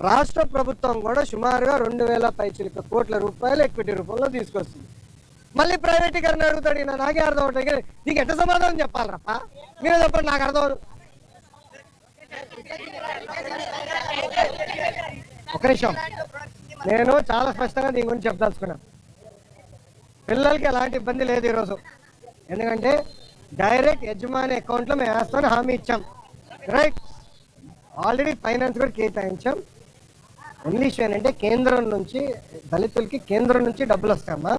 రాష్ట్ర ప్రభుత్వం కూడా సుమారుగా 2,000 పైచిలుక కోట్ల రూపాయలు ఎక్విటీ రూపంలో తీసుకొస్తుంది. మళ్ళీ ప్రైవేటీకరణ అడుగుతాడు. నాకే అర్థం అవుతాయి, నీకు ఎట్ట సమాధానం చెప్పాలి రప్ప? మీరే చెప్పండి, నాకు అర్థం. ఒక నిమిషం, నేను చాలా స్పష్టంగా దీని గురించి చెప్పదలుచుకున్నాను. పిల్లలకి ఎలాంటి ఇబ్బంది లేదు ఈరోజు, ఎందుకంటే డైరెక్ట్ యజమాని అకౌంట్లో మేము వేస్తామని హామీ ఇచ్చాం. రైట్, ఆల్రెడీ ఫైనాన్స్ కూడా కేటాయించాం. ఓన్లీ ఇష్యూ ఏంటంటే కేంద్రం నుంచి దళితులకి కేంద్రం నుంచి డబ్బులు వస్తాయమ్మా,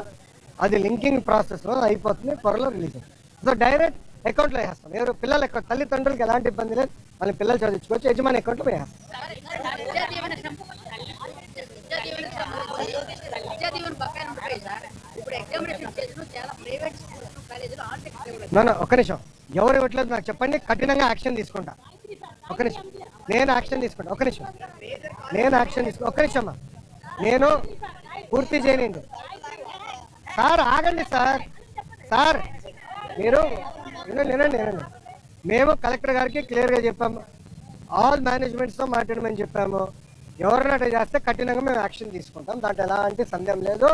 అది లింకింగ్ ప్రాసెస్లో అయిపోతుంది, త్వరలో రిలీజ్ అవుతుంది. సో డైరెక్ట్ అకౌంట్లో వేస్తాం. ఎవరు పిల్లల అకౌంట్, తల్లిదండ్రులకి ఎలాంటి ఇబ్బంది లేదు, వాళ్ళ పిల్లలు చదివించుకోవచ్చు, యజమాని అకౌంట్లో వేస్తాం. ఒక్క నిమిషం, ఎవరు ఇవ్వట్లేదు నాకు చెప్పండి, కఠినంగా యాక్షన్ తీసుకుంటా. ఒక నిమిషం, నేను యాక్షన్ తీసుకుంటా. ఒక నిమిషం, నేను యాక్షన్ తీసుకుంటా. ఒక్క నిమిషం అమ్మా, నేను పూర్తి చేయనండి సార్. ఆగండి సార్, సార్ మీరు వినండి. మేము కలెక్టర్ గారికి క్లియర్గా చెప్పాము, ఆల్ మేనేజ్మెంట్స్తో మాట్లాడమని చెప్పాము. ఎవరినట్టు చేస్తే కఠినంగా మేము యాక్షన్ తీసుకుంటాం, దాంట్లో ఎలాంటి సందేహం లేదు.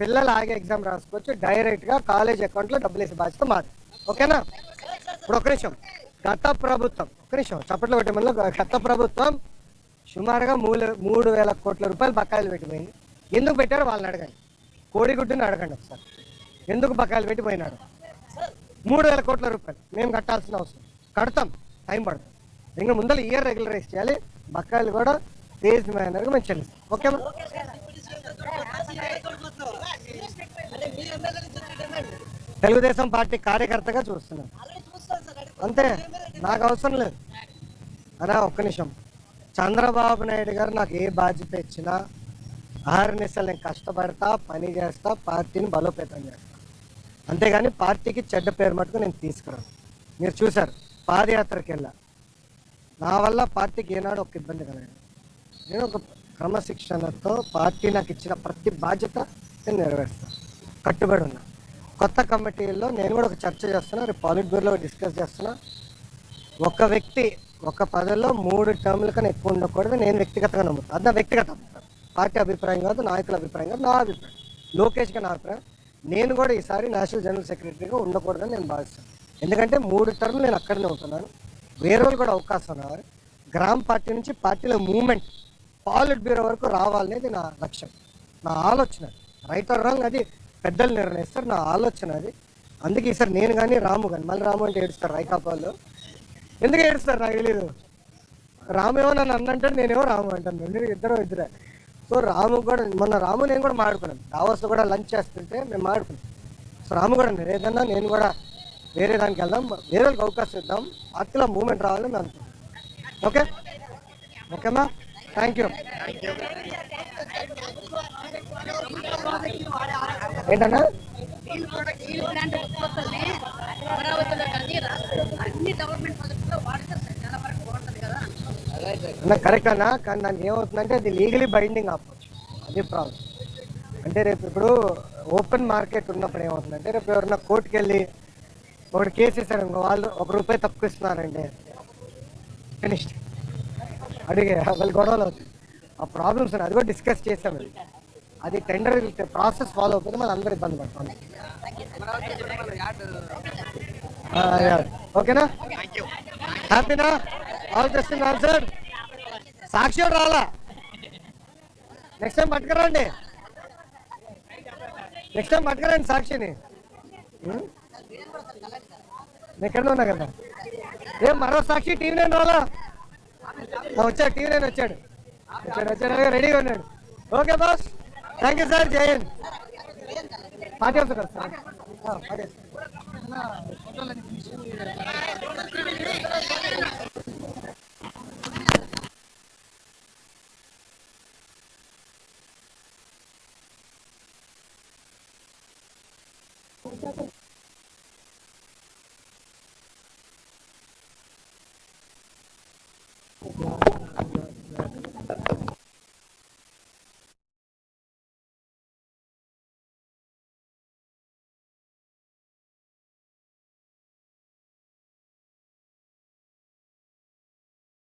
పిల్లలు ఆగే ఎగ్జామ్ రాసుకోవచ్చు, డైరెక్ట్గా కాలేజ్ అకౌంట్లో డబ్బులు వేసే బాధ్యత మాది. ఓకేనా? ఇప్పుడు ఒక నిమిషం, గత ప్రభుత్వం, ఒక నిమిషం చప్పట్లో పెట్టమని, గత ప్రభుత్వం సుమారుగా 3,000 కోట్ల రూపాయలు బకాయిలు పెట్టిపోయింది. ఎందుకు పెట్టారో వాళ్ళని అడగండి, కోడిగుడ్డుని అడగండి ఒకసారి, ఎందుకు బకాయిలు పెట్టిపోయినాడు? 3,000 కోట్ల రూపాయలు మేము కట్టాల్సిన అవసరం, కడతాం, టైం పడుతుంది. ఇంకా ముందర ఇయర్ రెగ్యులరైజ్ చేయాలి, బకాయిలు కూడా ఫేజ్ మేనర్గా మేము చెల్లిస్తాం. ఓకేమా? తెలుగుదేశం పార్టీ కార్యకర్తగా చూస్తున్నాను అంతే, నాకు అవసరం లేదు అనా. ఒక్క నిమిషం, చంద్రబాబు నాయుడు గారు నాకు ఏ బాధ్యత ఇచ్చినా ఆహర్నిశలు నేను కష్టపడతా, పని చేస్తా, పార్టీని బలోపేతం చేస్తా, అంతేగాని పార్టీకి చెడ్డ పేరు మటుకు నేను తీసుకురాను. మీరు చూశారు పాదయాత్రకి వెళ్ళా, నా వల్ల పార్టీకి ఏనాడు ఒక ఇబ్బంది కలగదు. నేను ఒక క్రమశిక్షణతో పార్టీ నాకు ఇచ్చిన ప్రతి బాధ్యత నేను నెరవేరుస్తాను, కట్టుబడి ఉన్నా. కొత్త కమిటీల్లో నేను కూడా ఒక చర్చ చేస్తున్నా, రేపు పాలిట్ బ్యూరోలో డిస్కస్ చేస్తున్నా. ఒక వ్యక్తి ఒక పదవిలో 3 టర్ముల కన్నా ఎక్కువ ఉండకూడదు, నేను వ్యక్తిగతంగా నమ్ముతాను. అది నా వ్యక్తిగత అభిప్రాయం, పార్టీ అభిప్రాయం కాదు, నాయకుల అభిప్రాయం కాదు, నా అభిప్రాయం, లోకేష్గా నా అభిప్రాయం. నేను కూడా ఈసారి నేషనల్ జనరల్ సెక్రటరీగా ఉండకూడదని నేను భావిస్తాను. ఎందుకంటే 3 టర్ములు నేను అక్కడనే ఉంటున్నాను, వేరే వాళ్ళు కూడా అవకాశం రావాలి. గ్రామ పార్టీ నుంచి పార్టీలో మూవ్మెంట్ పాలిట్ బ్యూరో వరకు రావాలనేది నా లక్ష్యం, నా ఆలోచన. రైట్ ఆర్ రాంగ్ అది పెద్దలు నిర్ణయిస్తారు, నా ఆలోచన అది. అందుకే ఈసారి నేను కానీ రాము కానీ, మళ్ళీ రాము అంటే ఏడుస్తారు రైకాపాల్లో. ఎందుకు ఏడుస్తారు నాకు తెలియదు. రాము ఏమో నన్ను అన్నంటాడు, నేనేమో రాము అంటాను, ఇద్దరే. సో రాము కూడా మొన్న రాము నేను కూడా మాడుకున్నాను, దావోస్లో కూడా లంచ్ చేస్తుంటే మేము మాడుకున్నాం. సో రాము కూడా ఏదన్నా నేను కూడా వేరే దానికి వెళ్దాం, వేరే వాళ్ళకి అవకాశం ఇద్దాం, పార్టీలో మూవ్మెంట్ రావాలని మేము అనుకుంటాం. ఓకే ఓకేమా? Thank you. ఏంటన్నా కరెక్ట్ అన్నా, కానీ దానికి ఏమవుతుందంటే అది లీగలీ బైండింగ్ అవ్వచ్చు, అది ప్రాబ్లం. అంటే రేపు ఇప్పుడు ఓపెన్ మార్కెట్ ఉన్నప్పుడు ఏమవుతుందంటే, రేపు ఎవరన్నా కోర్టుకు వెళ్ళి ఒకటి కేసు ఇస్తారు, వాళ్ళు ₹1 తక్కువ ఇస్తున్నారండి, ఫినిష్డ్, అడిగే వాళ్ళు గొడవలు అవుతాయి. ఆ ప్రాబ్లమ్స్ అది కూడా డిస్కస్ చేసాం. అది టెండర్ ప్రాసెస్ ఫాలో అవుతుంది, మనం అందరూ ఇబ్బంది పడతాం. ఓకేనా? హ్యాపీనా? All question answer. సాక్షి రాలా, నెక్స్ట్ టైం పట్టుకురండి, సాక్షిని. ఎక్కడ ఉన్నా కదా, ఏం మరో సాక్షి టీవీ నేను రాలా, వచ్చాడు, టీవీ నేను వచ్చాడు, రెడీగా ఉన్నాడు. Okay boss, thank you sir. జై హింద్. Party officer sir.